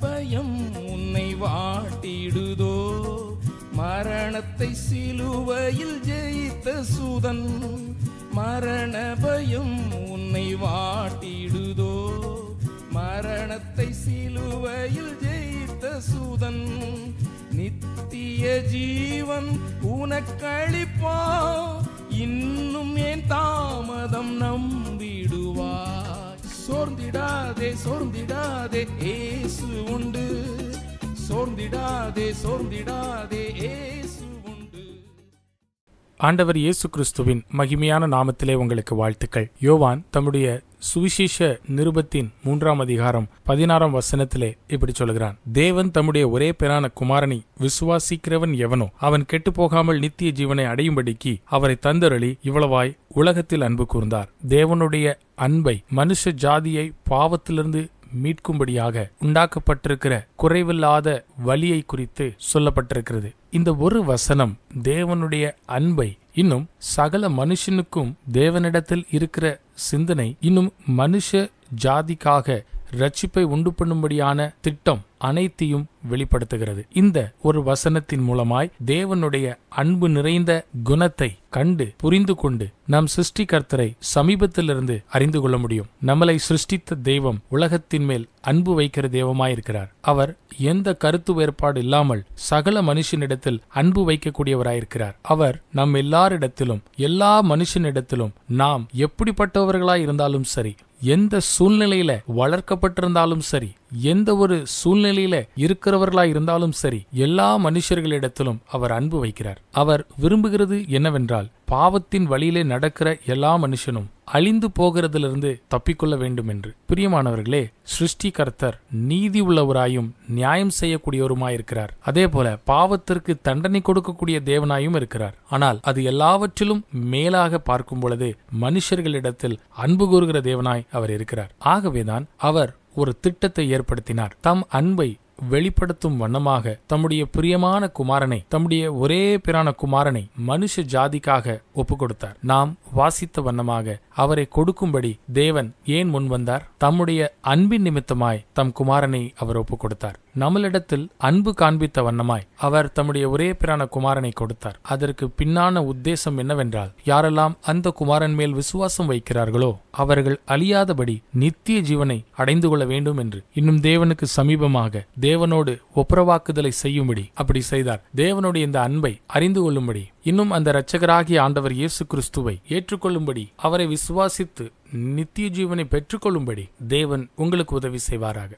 பயம் உன்னை வாட்டிடுதோ, மரணத்தை சிலுவையில் ஜெயித்த சூதன். மரண பயம் உன்னை வாட்டிடுதோ, மரணத்தை சிலுவையில் ஜெயித்த சூதன். நித்திய ஜீவன் உனக்களிப்பா, இன்னும் ஏன் தாமதம் நம்பிடுவாய். சோர்ந்திடாதே சோர்ந்திடாதே இயேசு உண்டு, சோர்ந்திடாதே சோர்ந்திடாதே இயேசு உண்டு. ஆண்டவர் இயேசு கிறிஸ்துவின் மகிமையான நாமத்திலே உங்களுக்கு வாழ்த்துக்கள். யோவான் தம்முடைய சுவிசேஷ நிருபத்தின் 3ஆம் அதிகாரம் 16ஆம் வசனத்திலே இப்படி சொல்கிறான்: தேவன் தம்முடைய ஒரே பேரான குமாரனை விசுவாசிக்கிறவன் எவனோ அவன் கெட்டு போகாமல் நித்திய ஜீவனை அடையும்படிக்கு அவரை தந்தருளி இவ்வளவாய் உலகத்தில் அன்பு கூர்ந்தார். தேவனுடைய அன்பை, மனுஷ ஜாதியை பாவத்திலிருந்து மீட்கும்படியாக உண்டாக்கப்பட்டிருக்கிற குறைவில்லாத வலியை குறித்து சொல்லப்பட்டிருக்கிறது. இந்த ஒரு வசனம் தேவனுடைய அன்பை, இன்னும் சகல மனுஷனுக்கும் தேவனிடத்தில் இருக்கிற சிந்தனை, இன்னும் மனுஷ ஜாதிக்காக ரட்சிப்பை உண்டு பண்ணும்படியான திட்டம் அனைத்தையும் வெளிப்படுத்துகிறது. இந்த ஒரு வசனத்தின் மூலமாய் தேவனுடைய அன்பு நிறைந்த குணத்தை கண்டு புரிந்து கொண்டு நம் சிருஷ்டிகர்த்தரை சமீபத்திலிருந்து அறிந்து கொள்ள முடியும். நம்மளை சிருஷ்டித்த தெய்வம் உலகத்தின் மேல் அன்பு வைக்கிற தெய்வமாயிருக்கிறார். அவர் எந்த கருத்து வேறுபாடு இல்லாமல் சகல மனுஷனிடத்தில் அன்பு வைக்கக்கூடியவராயிருக்கிறார். அவர் நம் எல்லாரிடத்திலும், எல்லா மனுஷனிடத்திலும், நாம் எப்படிப்பட்டவர்களாய் இருந்தாலும் சரி, எந்த சூழ்நிலையில வளர்க்கப்பட்டிருந்தாலும் சரி, எந்த ஒரு சூழ்நிலையில இருக்கிறவர்களாய் இருந்தாலும் சரி, எல்லா மனுஷர்களிடத்திலும் அவர் அன்பு வைக்கிறார். அவர் விரும்புகிறது என்னவென்றால், பாவத்தின் வழியிலே நடக்கிற எல்லா மனுஷனும் அழிந்து போகிறதிலிருந்து தப்பிக்கொள்ள வேண்டும் என்று. பிரியமானவர்களே, சிருஷ்டிகர்த்தர் நீதி உள்ளவராயும் நியாயம் செய்யக்கூடியவருமாயிருக்கிறார். அதே போல பாவத்திற்கு தண்டனை கொடுக்கக்கூடிய தேவனாயும் இருக்கிறார். ஆனால் அது எல்லாவற்றிலும் மேலாக பார்க்கும் பொழுது மனுஷர்களிடத்தில் அன்பு கூறுகிற தேவனாய் அவர் இருக்கிறார். ஆகவேதான் அவர் ஒரு திட்டத்தை ஏற்படுத்தினார். தம் அன்பை வெளிப்படுத்தும் வண்ணமாக தம்முடைய பிரியமான குமாரனை, தம்முடைய ஒரே பேரான குமாரனை மனுஷ ஜாதிக்காக ஒப்பு கொடுத்தார். நாம் வாசித்த வண்ணமாக அவரை கொடுக்கும்படி தேவன் ஏன் முன் வந்தார்? தம்முடைய அன்பின் நிமித்தமாய் தம் குமாரனை அவர் ஒப்பு கொடுத்தார். நம்மளிடத்தில் அன்பு காண்பித்த வண்ணமாய் அவர் தம்முடைய ஒரே பேரான குமாரனை கொடுத்தார். அதற்கு பின்னான உத்தேசம் என்னவென்றால், யாரெல்லாம் அந்த குமாரன் மேல் விசுவாசம் வைக்கிறார்களோ அவர்கள் அழியாதபடி நித்திய ஜீவனை அடைந்து கொள்ள வேண்டும் என்று. இன்னும் தேவனுக்கு சமீபமாக தேவனோடு ஒப்புரவாக்குதலை செய்யும்படி அப்படி செய்தார். தேவனுடைய இந்த அன்பை அறிந்து கொள்ளும்படி, இன்னும் அந்த இரட்சகராகிய ஆண்டவர் இயேசு கிறிஸ்துவை ஏற்றுக்கொள்ளும்படி, அவரை விசுவாசித்து நித்திய ஜீவனை பெற்றுக்கொள்ளும்படி தேவன் உங்களுக்கு உதவி செய்வாராக.